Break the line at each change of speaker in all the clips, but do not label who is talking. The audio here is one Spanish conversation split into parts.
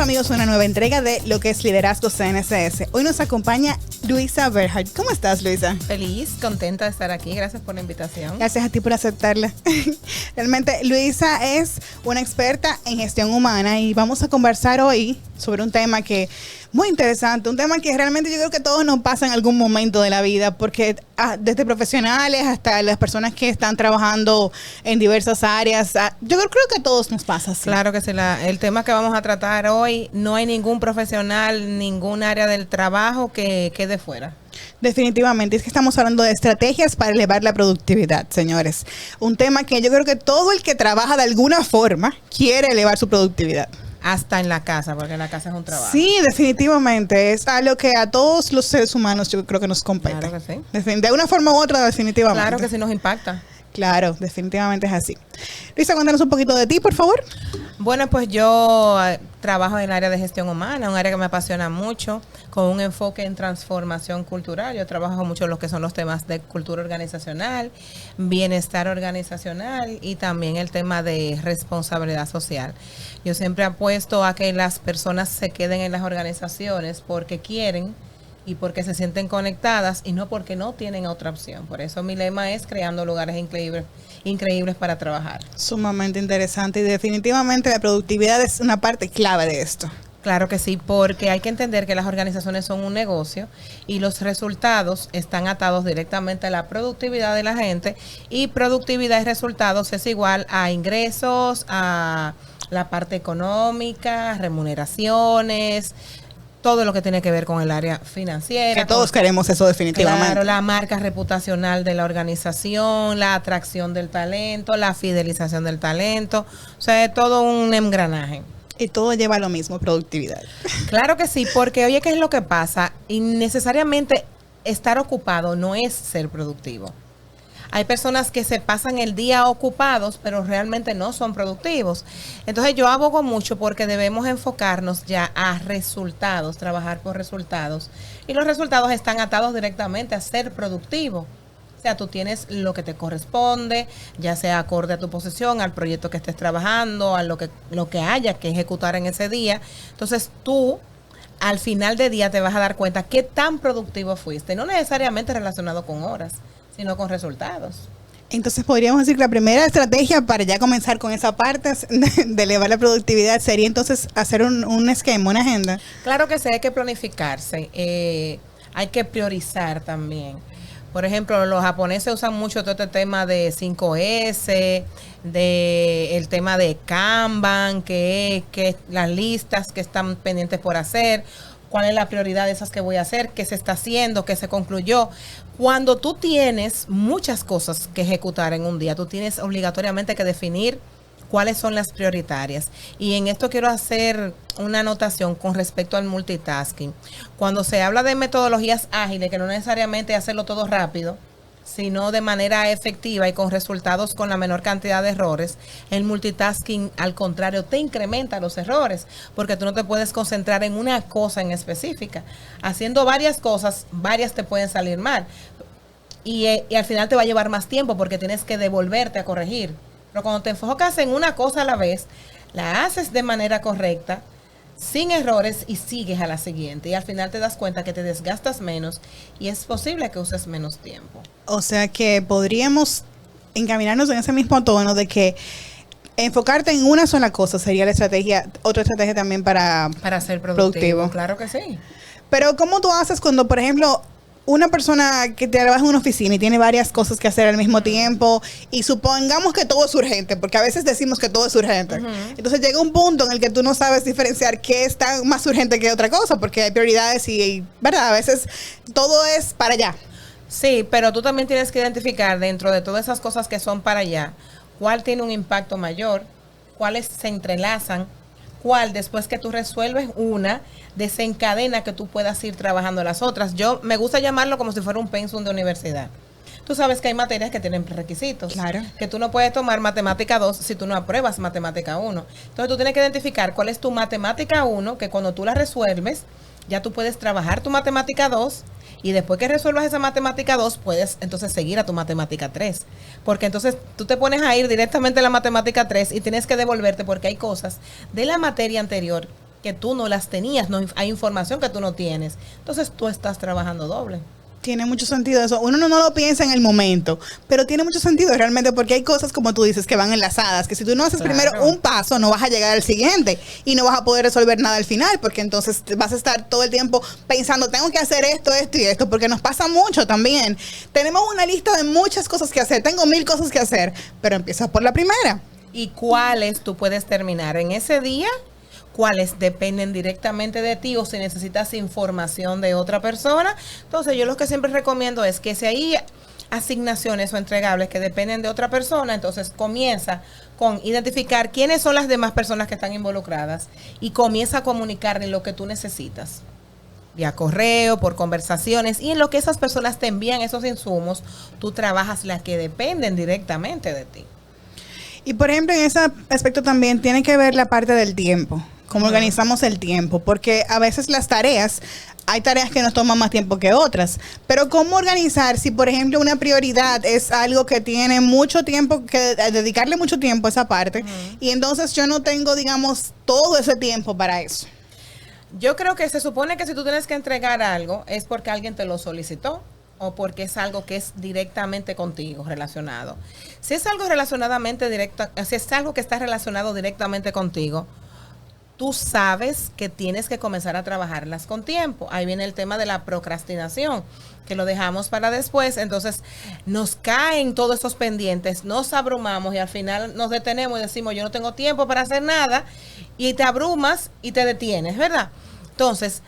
amigos a una nueva entrega de lo que es Liderazgo CNCS. Hoy nos acompaña Luisa Berhard. ¿Cómo estás, Luisa?
Feliz, contenta de estar aquí. Gracias por la invitación.
Gracias a ti por aceptarla. Realmente, Luisa es una experta en gestión humana y vamos a conversar hoy sobre un tema que muy interesante, un tema que realmente yo creo que todos nos pasa en algún momento de la vida, porque desde profesionales hasta las personas que están trabajando en diversas áreas, yo creo que a todos nos pasa así.
Claro que sí, el tema que vamos a tratar hoy, no hay ningún profesional, ningún área del trabajo que quede fuera.
Definitivamente, es que estamos hablando de estrategias para elevar la productividad, señores. Un tema que yo creo que todo el que trabaja de alguna forma quiere elevar su productividad.
Hasta en la casa, porque en la casa es un trabajo.
Sí, definitivamente. Es algo que a todos los seres humanos yo creo que nos compete.
Claro que sí.
De una forma u otra, definitivamente.
Claro que sí nos impacta.
Claro, definitivamente es así. Luisa, cuéntanos un poquito de ti, por favor.
Bueno, pues yo trabajo en el área de gestión humana, un área que me apasiona mucho, con un enfoque en transformación cultural. Yo trabajo mucho en lo que son los temas de cultura organizacional, bienestar organizacional y también el tema de responsabilidad social. Yo siempre apuesto a que las personas se queden en las organizaciones porque quieren y porque se sienten conectadas y no porque no tienen otra opción. Por eso mi lema es creando lugares increíbles para trabajar.
Sumamente interesante y definitivamente la productividad es una parte clave de esto.
Claro que sí, porque hay que entender que las organizaciones son un negocio y los resultados están atados directamente a la productividad de la gente, y productividad y resultados es igual a ingresos, a la parte económica, remuneraciones, todo lo que tiene que ver con el área financiera.
Que todos queremos eso definitivamente.
Claro, la marca reputacional de la organización, la atracción del talento, la fidelización del talento, o sea, es todo un engranaje.
Y todo lleva a lo mismo, productividad.
Claro que sí, porque oye, ¿qué es lo que pasa? Innecesariamente estar ocupado no es ser productivo. Hay personas que se pasan el día ocupados, pero realmente no son productivos. Entonces yo abogo mucho porque debemos enfocarnos ya a resultados, trabajar por resultados. Y los resultados están atados directamente a ser productivo. O sea, tú tienes lo que te corresponde, ya sea acorde a tu posición, al proyecto que estés trabajando, a lo que haya que ejecutar en ese día. Entonces tú, al final del día, te vas a dar cuenta qué tan productivo fuiste. No necesariamente relacionado con horas, sino con resultados.
Entonces podríamos decir que la primera estrategia para ya comenzar con esa parte de elevar la productividad sería entonces hacer un esquema, una agenda.
Claro que sí, hay que planificarse, hay que priorizar también. Por ejemplo, los japoneses usan mucho todo este tema de 5S, de el tema de Kanban, que las listas que están pendientes por hacer, cuál es la prioridad de esas que voy a hacer, qué se está haciendo, qué se concluyó. Cuando tú tienes muchas cosas que ejecutar en un día, tú tienes obligatoriamente que definir cuáles son las prioritarias. Y en esto quiero hacer una anotación con respecto al multitasking. Cuando se habla de metodologías ágiles, que no necesariamente hacerlo todo rápido, sino de manera efectiva y con resultados con la menor cantidad de errores, el multitasking, al contrario, te incrementa los errores, porque tú no te puedes concentrar en una cosa en específica. Haciendo varias cosas, varias te pueden salir mal. Y al final te va a llevar más tiempo porque tienes que devolverte a corregir. Pero cuando te enfocas en una cosa a la vez, la haces de manera correcta, sin errores, y sigues a la siguiente. Y al final te das cuenta que te desgastas menos y es posible que uses menos tiempo.
O sea que podríamos encaminarnos en ese mismo tono de que enfocarte en una sola cosa sería la estrategia, otra estrategia también para
ser productivo. Claro que sí.
Pero ¿cómo tú haces cuando, por ejemplo, una persona que trabaja en una oficina y tiene varias cosas que hacer al mismo tiempo, y supongamos que todo es urgente, porque a veces decimos que todo es urgente. Entonces llega un punto en el que tú no sabes diferenciar qué es tan más urgente que otra cosa, porque hay prioridades y ¿verdad? A veces todo es para allá.
Sí, pero tú también tienes que identificar dentro de todas esas cosas que son para allá, cuál tiene un impacto mayor, cuáles se entrelazan, cuál después que tú resuelves una, desencadena que tú puedas ir trabajando las otras. Yo me gusta llamarlo como si fuera un pensum de universidad. Tú sabes que hay materias que tienen requisitos.
Claro.
Que tú no puedes tomar matemática 2 si tú no apruebas matemática 1. Entonces tú tienes que identificar cuál es tu matemática 1, que cuando tú la resuelves, ya tú puedes trabajar tu matemática 2, y después que resuelvas esa matemática 2, puedes entonces seguir a tu matemática 3. Porque entonces tú te pones a ir directamente a la matemática 3 y tienes que devolverte porque hay cosas de la materia anterior que tú no las tenías, no hay información que tú no tienes. Entonces tú estás trabajando doble.
Tiene mucho sentido eso. Uno no lo piensa en el momento, pero tiene mucho sentido realmente porque hay cosas, como tú dices, que van enlazadas, que si tú no haces primero un paso, no vas a llegar al siguiente y no vas a poder resolver nada al final, porque entonces vas a estar todo el tiempo pensando, tengo que hacer esto, esto y esto, porque nos pasa mucho también. Tenemos una lista de muchas cosas que hacer, tengo 1000 cosas que hacer, pero empieza por la primera.
¿Y cuáles tú puedes terminar en ese día? ¿Cuáles dependen directamente de ti o si necesitas información de otra persona? Entonces yo lo que siempre recomiendo es que si hay asignaciones o entregables que dependen de otra persona, entonces comienza con identificar quiénes son las demás personas que están involucradas y comienza a comunicarle lo que tú necesitas. Vía correo, por conversaciones, y en lo que esas personas te envían esos insumos, tú trabajas las que dependen directamente de ti.
Y por ejemplo, en ese aspecto también tiene que ver la parte del tiempo, cómo organizamos el tiempo, porque a veces las tareas, hay tareas que nos toman más tiempo que otras, pero cómo organizar si por ejemplo una prioridad es algo que tiene mucho tiempo, que dedicarle mucho tiempo a esa parte, y entonces yo no tengo, digamos, todo ese tiempo para eso.
Yo creo que se supone que si tú tienes que entregar algo es porque alguien te lo solicitó o porque es algo que es directamente contigo relacionado. Si es algo relacionadamente directo, si es algo que está relacionado directamente contigo, tú sabes que tienes que comenzar a trabajarlas con tiempo. Ahí viene el tema de la procrastinación, que lo dejamos para después. Entonces nos caen todos esos pendientes, nos abrumamos y al final nos detenemos y decimos, yo no tengo tiempo para hacer nada, y te abrumas y te detienes, ¿verdad? Entonces,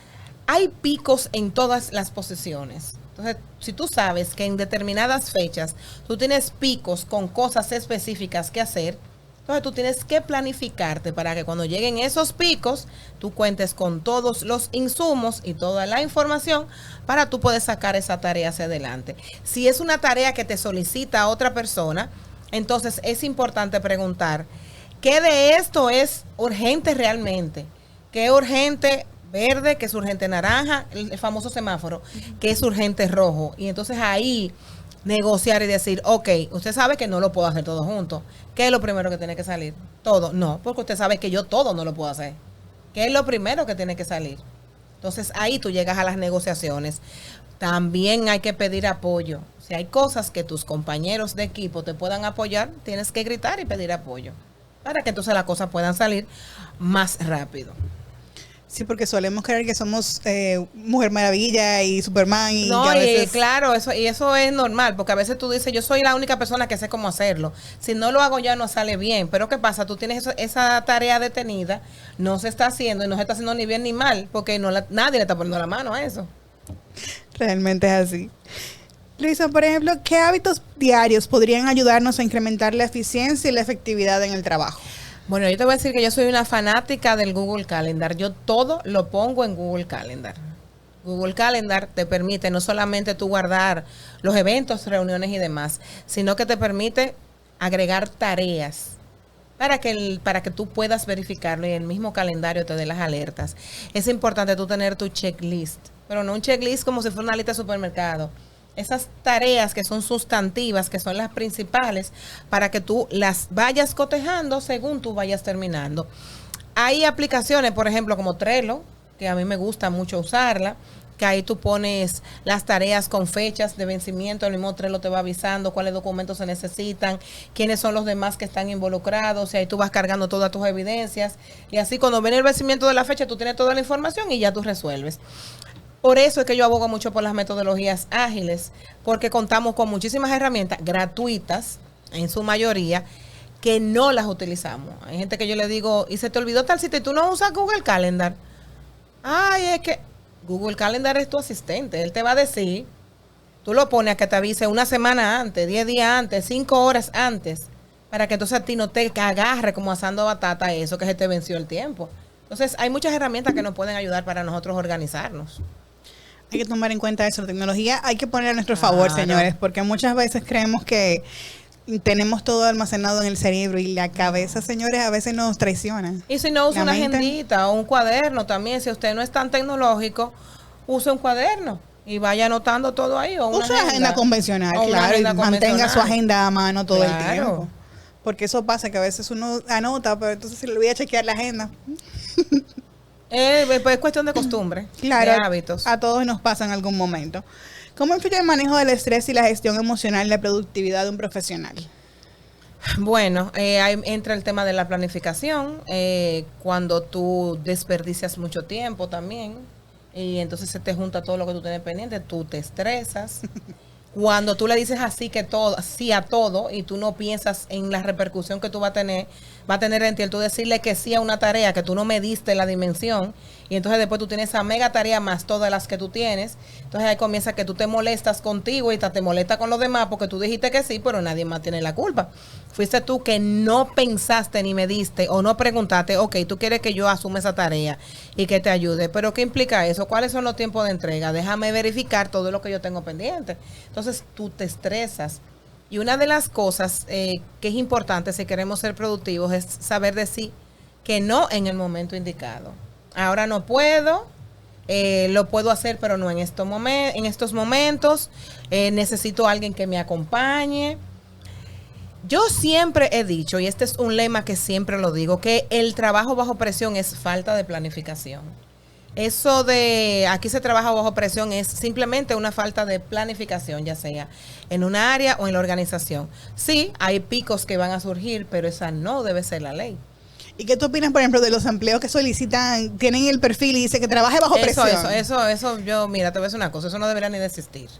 hay picos en todas las posiciones. Entonces, si tú sabes que en determinadas fechas tú tienes picos con cosas específicas que hacer, entonces tú tienes que planificarte para que cuando lleguen esos picos, tú cuentes con todos los insumos y toda la información para tú poder sacar esa tarea hacia adelante. Si es una tarea que te solicita otra persona, entonces es importante preguntar, ¿qué de esto es urgente realmente? ¿Qué es urgente verde, que es urgente naranja, el famoso semáforo, que es urgente rojo? Y entonces ahí negociar y decir, ok, usted sabe que no lo puedo hacer todo junto. ¿Qué es lo primero que tiene que salir? Todo. No, porque usted sabe que yo todo no lo puedo hacer. ¿Qué es lo primero que tiene que salir? Entonces ahí tú llegas a las negociaciones. También hay que pedir apoyo. Si hay cosas que tus compañeros de equipo te puedan apoyar, tienes que gritar y pedir apoyo para que entonces las cosas puedan salir más rápido.
Sí, porque solemos creer que somos Mujer Maravilla y Superman y
no,
que a veces...
y claro, eso es normal, porque a veces tú dices, yo soy la única persona que sé cómo hacerlo. Si no lo hago ya no sale bien. Pero ¿qué pasa? Tú tienes esa tarea detenida, no se está haciendo y no se está haciendo ni bien ni mal, porque nadie le está poniendo la mano a eso.
Realmente es así. Luisa, por ejemplo, ¿qué hábitos diarios podrían ayudarnos a incrementar la eficiencia y la efectividad en el trabajo?
Bueno, yo te voy a decir que yo soy una fanática del Google Calendar. Yo todo lo pongo en Google Calendar. Google Calendar te permite no solamente tú guardar los eventos, reuniones y demás, sino que te permite agregar tareas para que tú puedas verificarlo y el mismo calendario te dé las alertas. Es importante tú tener tu checklist, pero no un checklist como si fuera una lista de supermercado. Esas tareas que son sustantivas, que son las principales, para que tú las vayas cotejando según tú vayas terminando. Hay aplicaciones, por ejemplo, como Trello, que a mí me gusta mucho usarla, que ahí tú pones las tareas con fechas de vencimiento, el mismo Trello te va avisando cuáles documentos se necesitan, quiénes son los demás que están involucrados, y ahí tú vas cargando todas tus evidencias, y así cuando viene el vencimiento de la fecha, tú tienes toda la información y ya tú resuelves. Por eso es que yo abogo mucho por las metodologías ágiles, porque contamos con muchísimas herramientas gratuitas, en su mayoría, que no las utilizamos. Hay gente que yo le digo, y se te olvidó tal sitio, y tú no usas Google Calendar. Ay, es que Google Calendar es tu asistente. Él te va a decir, tú lo pones a que te avise una semana antes, 10 días antes, 5 horas antes, para que entonces a ti no te agarre como asando batata eso que se te venció el tiempo. Entonces, hay muchas herramientas que nos pueden ayudar para nosotros organizarnos.
Hay que tomar en cuenta eso, la tecnología hay que poner a nuestro favor, señores, porque muchas veces creemos que tenemos todo almacenado en el cerebro y la cabeza, señores, a veces nos traiciona.
Y si no, usa una agendita o un cuaderno también. Si usted no es tan tecnológico, use un cuaderno y vaya anotando todo ahí. O una
agenda convencional, claro, y mantenga su agenda a mano todo el tiempo. Porque eso pasa, que a veces uno anota, pero entonces se le olvida chequear la agenda.
Pues es cuestión de costumbre,
Claro,
de hábitos.
a todos nos pasa en algún momento. ¿Cómo influye el manejo del estrés y la gestión emocional en la productividad de un profesional?
Bueno, ahí entra el tema de la planificación, cuando tú desperdicias mucho tiempo también, y entonces se te junta todo lo que tú tienes pendiente, tú te estresas. Cuando tú le dices así que todo, sí a todo, y tú no piensas en la repercusión que tú va a tener en ti, el tú decirle que sí a una tarea que tú no mediste la dimensión, y entonces después tú tienes esa mega tarea más todas las que tú tienes, entonces ahí comienza que tú te molestas contigo y te molestas con los demás porque tú dijiste que sí, pero nadie más tiene la culpa. Fuiste tú que no pensaste ni mediste o no preguntaste, ok, tú quieres que yo asuma esa tarea y que te ayude, pero ¿qué implica eso? ¿Cuáles son los tiempos de entrega? Déjame verificar todo lo que yo tengo pendiente. Entonces tú te estresas. Y una de las cosas que es importante si queremos ser productivos es saber decir que no en el momento indicado. Ahora no puedo, lo puedo hacer, pero no en estos momentos. Necesito a alguien que me acompañe. Yo siempre he dicho, y este es un lema que siempre lo digo, que el trabajo bajo presión es falta de planificación. Eso de aquí se trabaja bajo presión es simplemente una falta de planificación, ya sea en un área o en la organización. Sí, hay picos que van a surgir, pero esa no debe ser la ley.
¿Y qué tú opinas, por ejemplo, de los empleos que solicitan, tienen el perfil y dice que trabaje bajo presión?
Eso, yo, mira, te voy a decir una cosa, eso no debería ni de existir.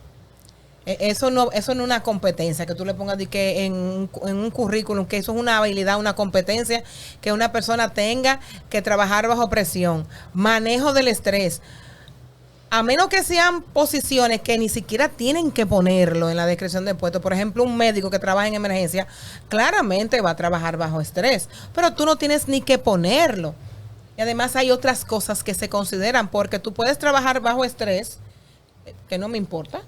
Eso no es una competencia que tú le pongas de que en un currículum, que eso es una habilidad, una competencia que una persona tenga que trabajar bajo presión, manejo del estrés. A menos que sean posiciones que ni siquiera tienen que ponerlo en la descripción de puesto. Por ejemplo, un médico que trabaja en emergencia, claramente va a trabajar bajo estrés, pero tú no tienes ni que ponerlo. Y además hay otras cosas que se consideran, porque tú puedes trabajar bajo estrés, que no me importa.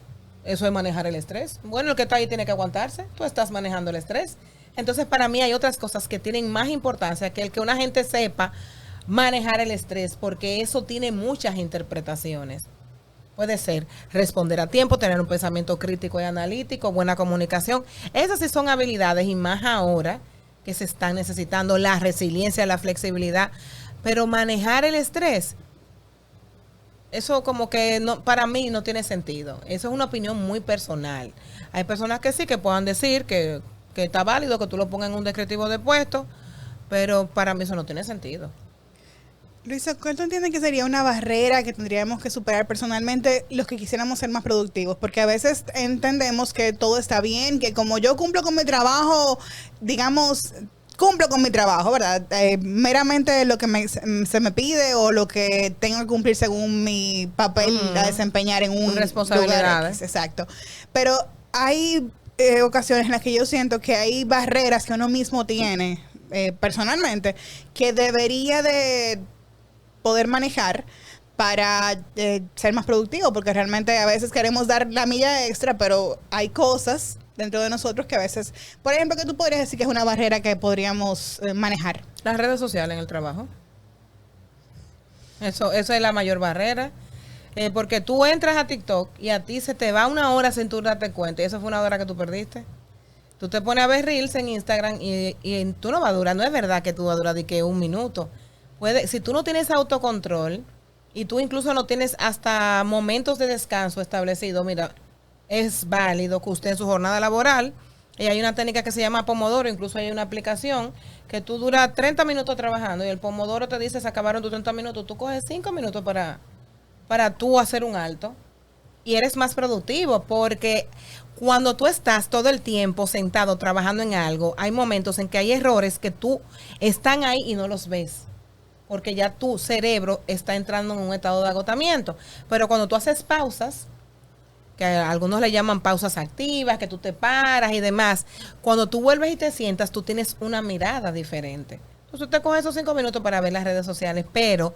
Eso es manejar el estrés. Bueno, el que está ahí tiene que aguantarse. Tú estás manejando el estrés. Entonces, para mí hay otras cosas que tienen más importancia que el que una gente sepa manejar el estrés, porque eso tiene muchas interpretaciones. Puede ser responder a tiempo, tener un pensamiento crítico y analítico, buena comunicación. Esas sí son habilidades, y más ahora que se están necesitando la resiliencia, la flexibilidad. Pero manejar el estrés, eso como que no, para mí no tiene sentido. Eso es una opinión muy personal. Hay personas que sí, que puedan decir que está válido que tú lo pongas en un descriptivo de puesto, pero para mí eso no tiene sentido.
Luisa, ¿cuál tú entiendes que sería una barrera que tendríamos que superar personalmente los que quisiéramos ser más productivos? Porque a veces entendemos que todo está bien, que como yo cumplo con mi trabajo, digamos, cumplo con mi trabajo, ¿verdad? Meramente lo que se me pide o lo que tengo que cumplir según mi papel a desempeñar en un lugar X, exacto. Pero hay ocasiones en las que yo siento que hay barreras que uno mismo tiene personalmente que debería de poder manejar para ser más productivo, porque realmente a veces queremos dar la milla extra, pero hay cosas dentro de nosotros que a veces, por ejemplo, que tú podrías decir que es una barrera que podríamos manejar.
Las redes sociales en el trabajo. Eso es la mayor barrera. Porque tú entras a TikTok y a ti se te va una hora sin tú darte cuenta. Y eso fue una hora que tú perdiste. Tú te pones a ver Reels en Instagram y tú no vas a durar. No es verdad que tú vas a durar de que un minuto. Si tú no tienes autocontrol y tú incluso no tienes hasta momentos de descanso establecido, mira, es válido que usted en su jornada laboral, y hay una técnica que se llama Pomodoro, incluso hay una aplicación que tú duras 30 minutos trabajando y el Pomodoro te dice se acabaron tus 30 minutos, tú coges 5 minutos para tú hacer un alto y eres más productivo, porque cuando tú estás todo el tiempo sentado trabajando en algo, hay momentos en que hay errores que tú están ahí y no los ves, porque ya tu cerebro está entrando en un estado de agotamiento. Pero cuando tú haces pausas, que algunos le llaman pausas activas, que tú te paras y demás, cuando tú vuelves y te sientas, tú tienes una mirada diferente. Entonces te coges esos 5 minutos para ver las redes sociales, pero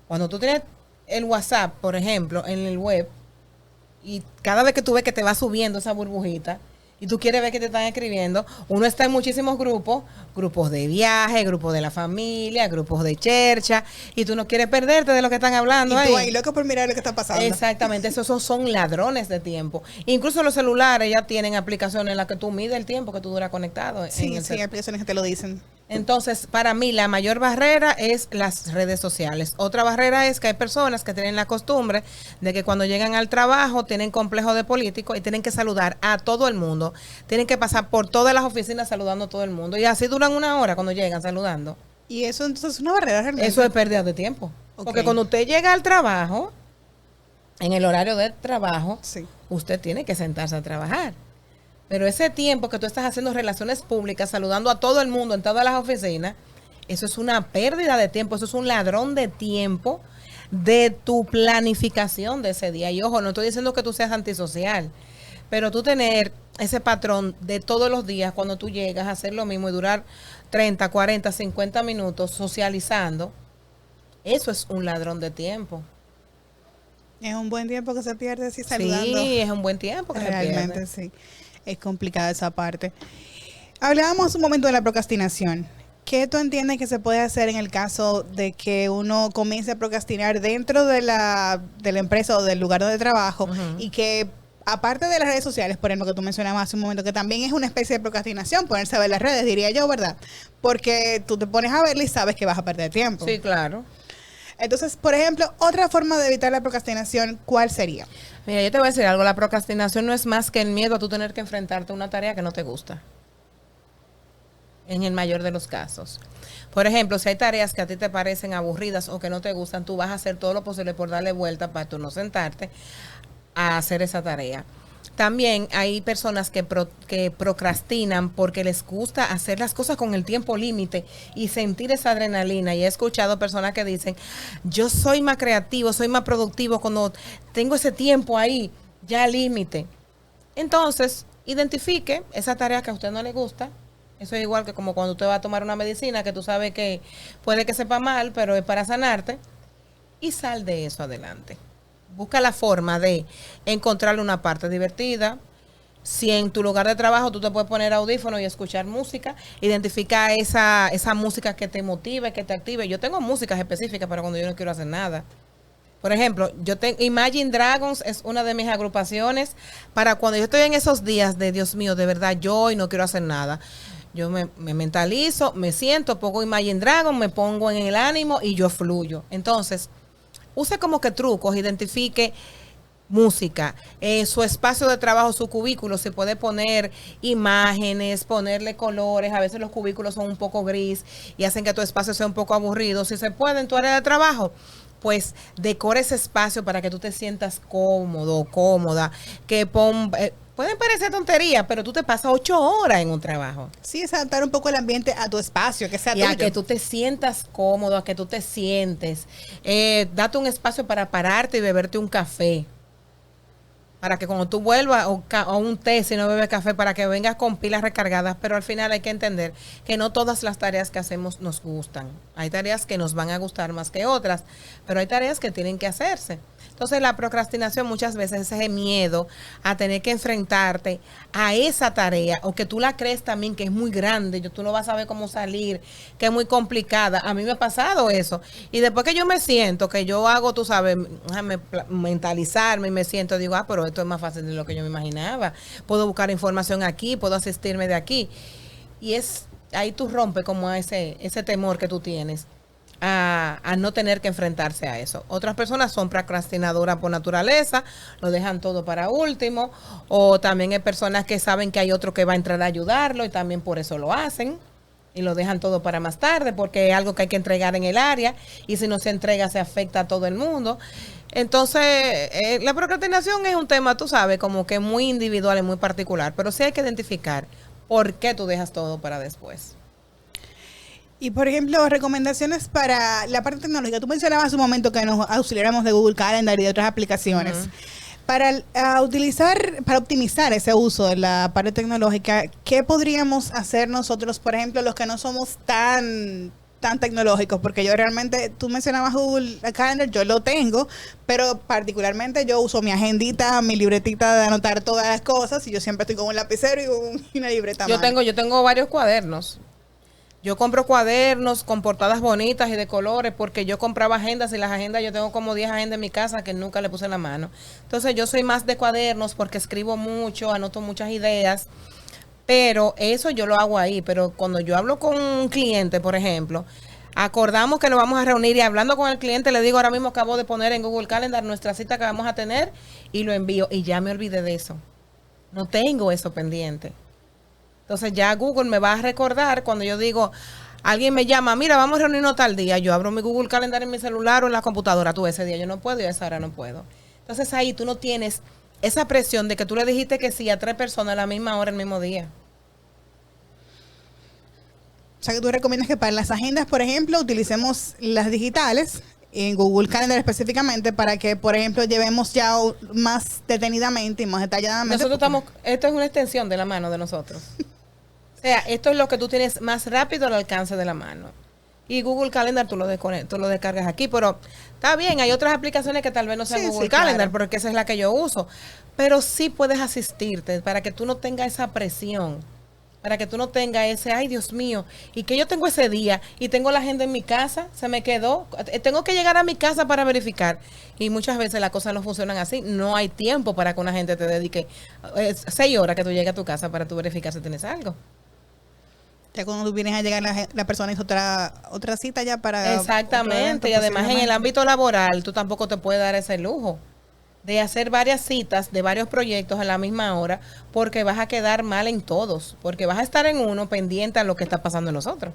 cuando tú tienes el WhatsApp, por ejemplo, en el web, y cada vez que tú ves que te va subiendo esa burbujita, y tú quieres ver que te están escribiendo, uno está en muchísimos grupos de viaje, grupos de la familia, grupos de chercha, y tú no quieres perderte de lo que están hablando.
Y tú ahí loco por mirar lo que está pasando.
Exactamente, esos son ladrones de tiempo. Incluso los celulares ya tienen aplicaciones en las que tú mides el tiempo que tú duras conectado.
Sí, hay aplicaciones que te lo dicen.
Entonces, para mí, la mayor barrera es las redes sociales. Otra barrera es que hay personas que tienen la costumbre de que cuando llegan al trabajo tienen complejo de político y tienen que saludar a todo el mundo. Tienen que pasar por todas las oficinas saludando a todo el mundo. Y así duran una hora cuando llegan saludando.
Y eso entonces es una barrera realmente.
Eso es pérdida de tiempo.
Ok.
Porque cuando usted llega al trabajo, en el horario de trabajo,
Sí.
usted tiene que sentarse a trabajar. Pero ese tiempo que tú estás haciendo relaciones públicas, saludando a todo el mundo en todas las oficinas, eso es una pérdida de tiempo, eso es un ladrón de tiempo de tu planificación de ese día. Y ojo, no estoy diciendo que tú seas antisocial, pero tú tener ese patrón de todos los días cuando tú llegas a hacer lo mismo y durar 30, 40, 50 minutos socializando, eso es un ladrón de tiempo.
Es un buen tiempo que se pierde así saludando.
Sí, es un buen tiempo que se
Realmente
pierde.
sí. Es complicada esa parte. Hablábamos un momento de la procrastinación. ¿Qué tú entiendes que se puede hacer en el caso de que uno comience a procrastinar dentro de la empresa o del lugar donde trabajo y que aparte de las redes sociales, por ejemplo, que tú mencionabas hace un momento, que también es una especie de procrastinación, ponerse a ver las redes, diría yo, ¿verdad? Porque tú te pones a verla y sabes que vas a perder tiempo.
Sí, claro.
Entonces, por ejemplo, otra forma de evitar la procrastinación, ¿cuál sería?
Mira, yo te voy a decir algo, la procrastinación no es más que el miedo a tú tener que enfrentarte a una tarea que no te gusta. En el mayor de los casos. Por ejemplo, si hay tareas que a ti te parecen aburridas o que no te gustan, tú vas a hacer todo lo posible por darle vuelta para tú no sentarte a hacer esa tarea. También hay personas que procrastinan porque les gusta hacer las cosas con el tiempo límite y sentir esa adrenalina. Y he escuchado personas que dicen, yo soy más creativo, soy más productivo cuando tengo ese tiempo ahí, ya límite. Entonces, identifique esa tarea que a usted no le gusta. Eso es igual que como cuando usted va a tomar una medicina que tú sabes que puede que sepa mal, pero es para sanarte. Y sal de eso adelante. Busca la forma de encontrarle una parte divertida. Si en tu lugar de trabajo tú te puedes poner audífonos y escuchar música, identifica esa música que te motive, que te active. Yo tengo músicas específicas para cuando yo no quiero hacer nada. Por ejemplo, Imagine Dragons es una de mis agrupaciones para cuando yo estoy en esos días de Dios mío, de verdad, yo hoy no quiero hacer nada. Yo me mentalizo, me siento, pongo Imagine Dragons, me pongo en el ánimo y yo fluyo. Entonces, use como que trucos, identifique música, su espacio de trabajo, su cubículo, se puede poner imágenes, ponerle colores, a veces los cubículos son un poco gris y hacen que tu espacio sea un poco aburrido. Si se puede en tu área de trabajo, pues decora ese espacio para que tú te sientas cómodo, cómoda, que pueden parecer tonterías, pero tú te pasas 8 horas en un trabajo.
Sí, es adaptar un poco el ambiente a tu espacio, que sea
Y
tuyo.
a que tú te sientas cómodo, a que tú te sientes. Date un espacio para pararte y beberte un café. Para que cuando tú vuelvas, o un té si no bebes café, para que vengas con pilas recargadas. Pero al final hay que entender que no todas las tareas que hacemos nos gustan. Hay tareas que nos van a gustar más que otras, pero hay tareas que tienen que hacerse. Entonces la procrastinación muchas veces es ese miedo a tener que enfrentarte a esa tarea o que tú la crees también que es muy grande, tú no vas a saber cómo salir, que es muy complicada. A mí me ha pasado eso. Y después que yo me siento, que yo hago, tú sabes, déjame mentalizarme y me siento, digo, pero esto es más fácil de lo que yo me imaginaba. Puedo buscar información aquí, puedo asistirme de aquí. Y ahí tú rompes como ese temor que tú tienes. A no tener que enfrentarse a eso. Otras personas son procrastinadoras por naturaleza, lo dejan todo para último, o también hay personas que saben que hay otro que va a entrar a ayudarlo y también por eso lo hacen y lo dejan todo para más tarde porque es algo que hay que entregar en el área y si no se entrega se afecta a todo el mundo. Entonces, la procrastinación es un tema, tú sabes, como que muy individual y muy particular, pero sí hay que identificar por qué tú dejas todo para después.
Y por ejemplo, recomendaciones para la parte tecnológica. Tú mencionabas hace un momento que nos auxiliáramos de Google Calendar y de otras aplicaciones. Para optimizar ese uso de la parte tecnológica, ¿qué podríamos hacer nosotros, por ejemplo, los que no somos tan tecnológicos? Porque yo realmente, tú mencionabas Google Calendar, yo lo tengo, pero particularmente yo uso mi agendita, mi libretita de anotar todas las cosas y yo siempre estoy con un lapicero y una libreta.
Yo tengo varios cuadernos. Yo compro cuadernos con portadas bonitas y de colores porque yo compraba agendas y las agendas, yo tengo como 10 agendas en mi casa que nunca le puse la mano. Entonces yo soy más de cuadernos porque escribo mucho, anoto muchas ideas. Pero eso yo lo hago ahí. Pero cuando yo hablo con un cliente, por ejemplo, acordamos que nos vamos a reunir y hablando con el cliente le digo, ahora mismo acabo de poner en Google Calendar nuestra cita que vamos a tener y lo envío y ya me olvidé de eso. No tengo eso pendiente. Entonces ya Google me va a recordar cuando yo digo, alguien me llama, mira, vamos a reunirnos tal día. Yo abro mi Google Calendar en mi celular o en la computadora. Tú, ese día yo no puedo y a esa hora no puedo. Entonces ahí tú no tienes esa presión de que tú le dijiste que sí a 3 personas a la misma hora, el mismo día.
O sea, que tú recomiendas que para las agendas, por ejemplo, utilicemos las digitales, en Google Calendar específicamente, para que, por ejemplo, llevemos ya más detenidamente y más detalladamente.
Nosotros estamos, esto es una extensión de la mano de nosotros. O sea, esto es lo que tú tienes más rápido al alcance de la mano. Y Google Calendar tú lo descargas aquí, pero está bien, hay otras aplicaciones que tal vez no sean Google Calendar, claro, porque esa es la que yo uso. Pero sí puedes asistirte para que tú no tengas esa presión. Para que tú no tengas ese, ay Dios mío, y que yo tengo ese día y tengo la agenda en mi casa, se me quedó, tengo que llegar a mi casa para verificar. Y muchas veces las cosas no funcionan así, no hay tiempo para que una gente te dedique 6 horas que tú llegues a tu casa para tú verificar si tienes algo.
Ya cuando tú vienes a llegar la persona hizo otra cita ya para...
Exactamente, y además en el ámbito laboral tú tampoco te puedes dar ese lujo de hacer varias citas de varios proyectos a la misma hora, porque vas a quedar mal en todos, porque vas a estar en uno pendiente a lo que está pasando en los otros.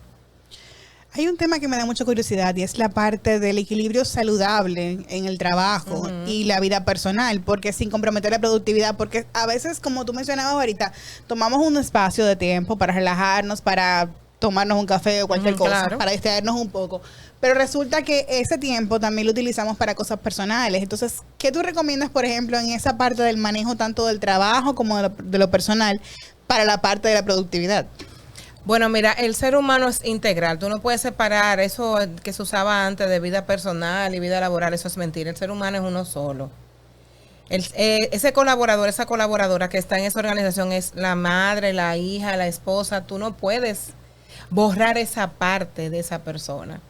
Hay un tema que me da mucha curiosidad y es la parte del equilibrio saludable en el trabajo y la vida personal, porque sin comprometer la productividad, porque a veces, como tú mencionabas ahorita, tomamos un espacio de tiempo para relajarnos, para tomarnos un café o cualquier cosa, claro, para distraernos un poco. Pero resulta que ese tiempo también lo utilizamos para cosas personales. Entonces, ¿qué tú recomiendas, por ejemplo, en esa parte del manejo tanto del trabajo como de lo personal para la parte de la productividad?
Bueno, mira, el ser humano es integral. Tú no puedes separar eso que se usaba antes de vida personal y vida laboral. Eso es mentira. El ser humano es uno solo. Ese colaborador, esa colaboradora que está en esa organización es la madre, la hija, la esposa. Tú no puedes borrar esa parte de esa persona.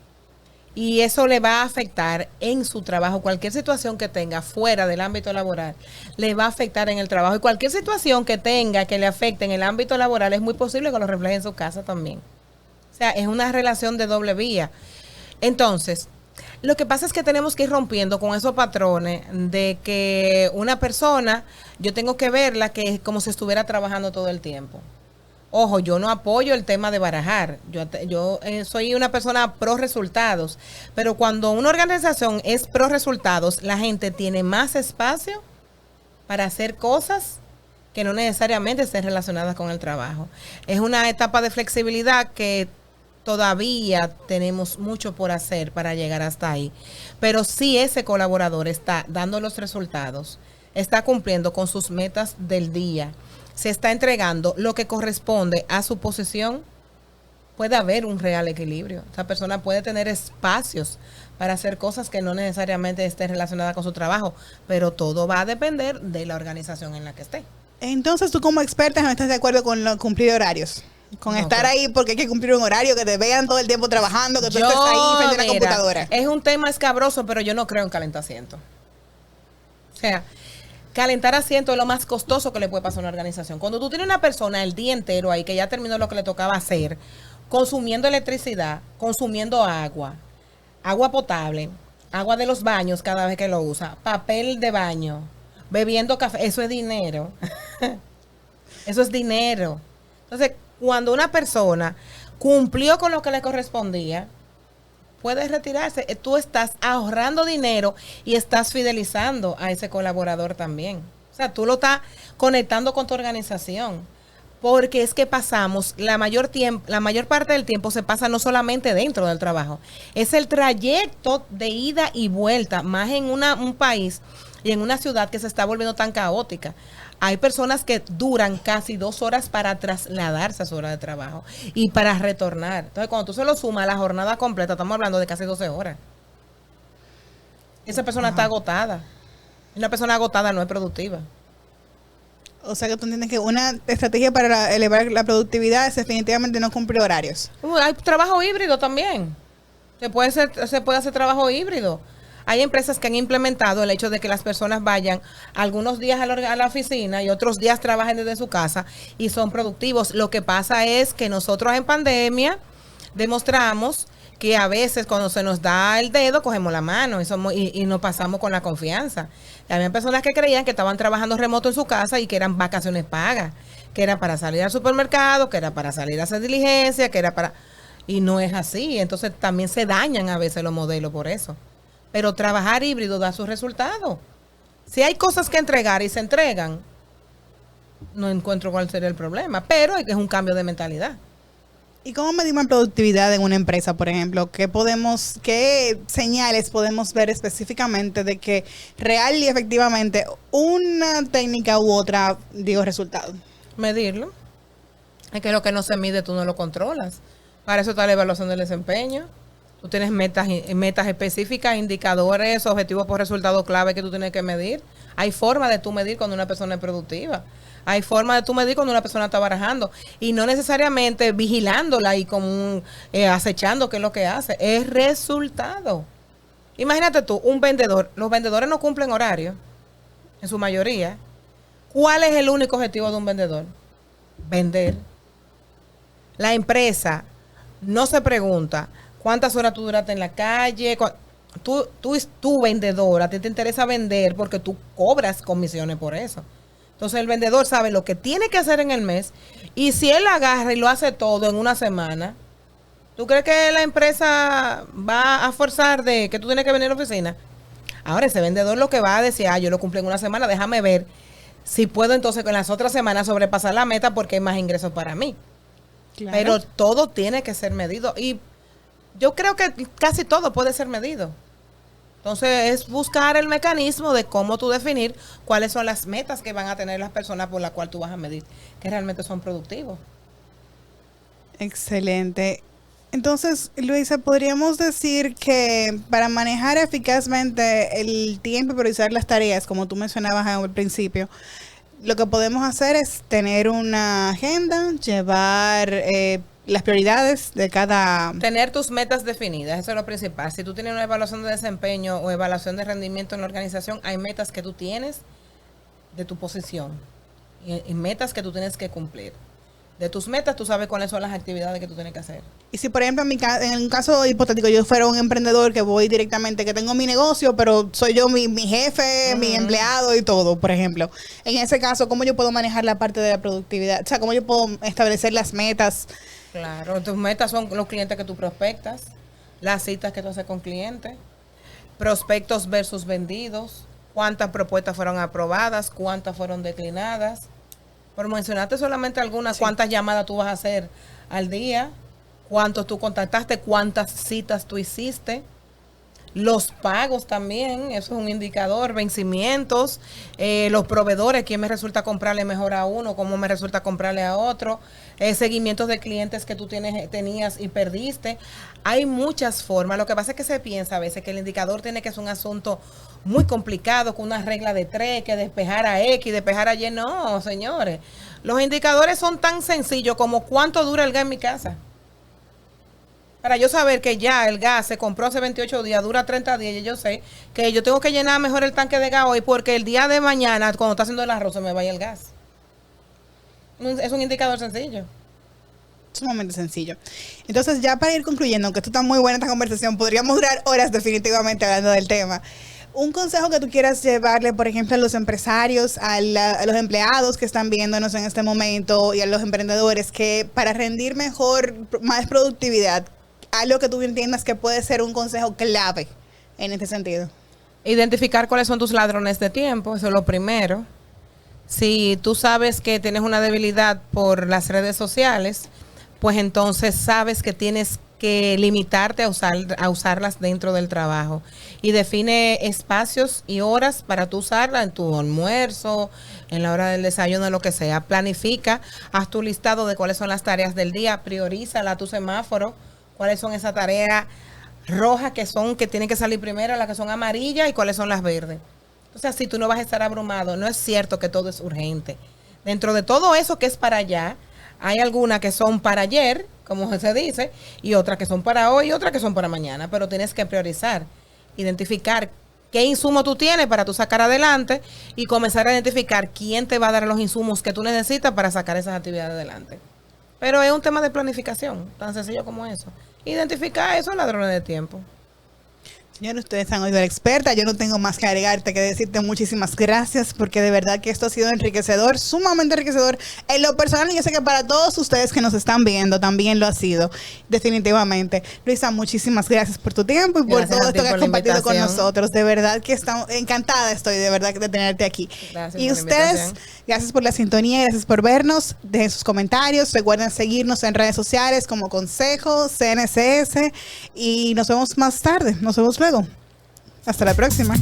Y eso le va a afectar en su trabajo. Cualquier situación que tenga fuera del ámbito laboral le va a afectar en el trabajo. Y cualquier situación que tenga que le afecte en el ámbito laboral es muy posible que lo refleje en su casa también. O sea, es una relación de doble vía. Entonces, lo que pasa es que tenemos que ir rompiendo con esos patrones de que una persona, yo tengo que verla que es como si estuviera trabajando todo el tiempo. Ojo, yo no apoyo el tema de barajar. Yo soy una persona pro resultados. Pero cuando una organización es pro resultados, la gente tiene más espacio para hacer cosas que no necesariamente estén relacionadas con el trabajo. Es una etapa de flexibilidad que todavía tenemos mucho por hacer para llegar hasta ahí. Pero si ese colaborador está dando los resultados, está cumpliendo con sus metas del día, se está entregando lo que corresponde a su posición, puede haber un real equilibrio. Esa persona puede tener espacios para hacer cosas que no necesariamente estén relacionadas con su trabajo, pero todo va a depender de la organización en la que esté.
Entonces, tú como experta no estás de acuerdo con cumplir horarios, con no, estar ahí porque hay que cumplir un horario, que te vean todo el tiempo trabajando, que tú estés ahí frente a la computadora.
Es un tema escabroso, pero yo no creo en calentamiento. O sea, calentar asiento es lo más costoso que le puede pasar a una organización. Cuando tú tienes una persona el día entero ahí que ya terminó lo que le tocaba hacer, consumiendo electricidad, consumiendo agua potable, agua de los baños cada vez que lo usa, papel de baño, bebiendo café, eso es dinero. Eso es dinero. Entonces, cuando una persona cumplió con lo que le correspondía, puedes retirarse. Tú estás ahorrando dinero y estás fidelizando a ese colaborador también. O sea, tú lo estás conectando con tu organización. Porque es que pasamos, la mayor parte del tiempo se pasa no solamente dentro del trabajo. Es el trayecto de ida y vuelta, más en un país y en una ciudad que se está volviendo tan caótica. Hay personas que duran casi 2 horas para trasladarse a su hora de trabajo y para retornar. Entonces, cuando tú se lo sumas a la jornada completa, estamos hablando de casi 12 horas. Esa persona está agotada. Una persona agotada no es productiva.
O sea, que tú entiendes que una estrategia para elevar la productividad es definitivamente no cumplir horarios.
Hay trabajo híbrido también. Se puede hacer trabajo híbrido. Hay empresas que han implementado el hecho de que las personas vayan algunos días a la oficina y otros días trabajen desde su casa y son productivos. Lo que pasa es que nosotros en pandemia demostramos que a veces cuando se nos da el dedo cogemos la mano y nos pasamos con la confianza. Y había personas que creían que estaban trabajando remoto en su casa y que eran vacaciones pagas, que era para salir al supermercado, que era para salir a hacer diligencia, que era para... Y no es así. Entonces también se dañan a veces los modelos por eso. Pero trabajar híbrido da sus resultados. Si hay cosas que entregar y se entregan, no encuentro cuál sería el problema. Pero es un cambio de mentalidad.
¿Y cómo medimos productividad en una empresa, por ejemplo? ¿Qué señales podemos ver específicamente de que real y efectivamente una técnica u otra dio resultado?
Medirlo. Es que lo que no se mide tú no lo controlas. Para eso está la evaluación del desempeño. Tú tienes metas específicas, indicadores, objetivos por resultado clave que tú tienes que medir. Hay forma de tú medir cuando una persona es productiva. Hay forma de tú medir cuando una persona está barajando. Y no necesariamente vigilándola y como acechando qué es lo que hace. Es resultado. Imagínate tú, un vendedor. Los vendedores no cumplen horario, en su mayoría. ¿Cuál es el único objetivo de un vendedor? Vender. La empresa no se pregunta cuántas horas tú duraste en la calle. Tú vendedor, a ti te interesa vender porque tú cobras comisiones por eso. Entonces el vendedor sabe lo que tiene que hacer en el mes y si él agarra y lo hace todo en una semana, ¿tú crees que la empresa va a forzar de que tú tienes que venir a la oficina? Ahora ese vendedor lo que va a decir, yo lo cumplí en una semana, déjame ver si puedo entonces con las otras semanas sobrepasar la meta porque hay más ingresos para mí. Claro. Pero todo tiene que ser medido y yo creo que casi todo puede ser medido. Entonces es buscar el mecanismo de cómo tú definir cuáles son las metas que van a tener las personas por las cuales tú vas a medir que realmente son productivos.
Excelente. Entonces, Luisa, podríamos decir que para manejar eficazmente el tiempo y priorizar las tareas, como tú mencionabas al principio, lo que podemos hacer es tener una agenda, llevar las prioridades de cada...
Tener tus metas definidas, eso es lo principal. Si tú tienes una evaluación de desempeño o evaluación de rendimiento en la organización, hay metas que tú tienes de tu posición y metas que tú tienes que cumplir. De tus metas, tú sabes cuáles son las actividades que tú tienes que hacer.
Y si, por ejemplo, en un caso hipotético, yo fuera un emprendedor que voy directamente, que tengo mi negocio, pero soy yo mi jefe, mi empleado y todo, por ejemplo. En ese caso, ¿cómo yo puedo manejar la parte de la productividad? O sea, ¿cómo yo puedo establecer las metas?
Claro, tus metas son los clientes que tú prospectas, las citas que tú haces con clientes, prospectos versus vendidos, cuántas propuestas fueron aprobadas, cuántas fueron declinadas. Por mencionarte solamente algunas, cuántas llamadas tú vas a hacer al día, cuántos tú contactaste, cuántas citas tú hiciste, los pagos también, eso es un indicador, vencimientos, los proveedores, quién me resulta comprarle mejor a uno, cómo me resulta comprarle a otro, seguimientos de clientes que tú tenías y perdiste. Hay muchas formas, lo que pasa es que se piensa a veces que el indicador tiene que ser un asunto muy complicado, con una regla de 3, que despejar a X, despejar a Y. No, señores. Los indicadores son tan sencillos como cuánto dura el gas en mi casa. Para yo saber que ya el gas se compró hace 28 días, dura 30 días, y yo sé que yo tengo que llenar mejor el tanque de gas hoy porque el día de mañana, cuando está haciendo el arroz, se me vaya el gas. Es un indicador sencillo.
Sumamente sencillo. Entonces, ya para ir concluyendo, aunque esto está muy buena esta conversación, podríamos durar horas definitivamente hablando del tema. Un consejo que tú quieras llevarle, por ejemplo, a los empresarios, a los empleados que están viéndonos en este momento y a los emprendedores, que para rendir mejor, más productividad, algo que tú entiendas que puede ser un consejo clave en este sentido.
Identificar cuáles son tus ladrones de tiempo, eso es lo primero. Si tú sabes que tienes una debilidad por las redes sociales, pues entonces sabes que tienes que limitarte a usarlas dentro del trabajo y define espacios y horas para tú usarla en tu almuerzo, en la hora del desayuno, lo que sea. Planifica, haz tu listado de cuáles son las tareas del día, priorízala a tu semáforo, cuáles son esas tareas rojas que tienen que salir primero, las que son amarillas y cuáles son las verdes. Entonces así tú no vas a estar abrumado. No es cierto que todo es urgente. Dentro de todo eso que es para allá, hay algunas que son para ayer, como se dice, y otras que son para hoy y otras que son para mañana, pero tienes que priorizar. identificar qué insumo tú tienes para tú sacar adelante y comenzar a identificar quién te va a dar los insumos que tú necesitas para sacar esas actividades adelante. Pero es un tema de planificación, tan sencillo como eso. Identificar esos ladrones de tiempo.
Señores, ustedes han oído a la experta. Yo no tengo más que agregarte que decirte muchísimas gracias, porque de verdad que esto ha sido enriquecedor, sumamente enriquecedor. En lo personal, y yo sé que para todos ustedes que nos están viendo también lo ha sido, definitivamente. Luisa, muchísimas gracias por tu tiempo y por todo esto que has compartido con nosotros. De verdad que encantada estoy, de verdad, de tenerte aquí.
Gracias.
Y ustedes, gracias por la sintonía, gracias por vernos. Dejen sus comentarios. Recuerden seguirnos en redes sociales como Consejo CNCS y nos vemos más tarde. Nos vemos luego. Hasta la próxima.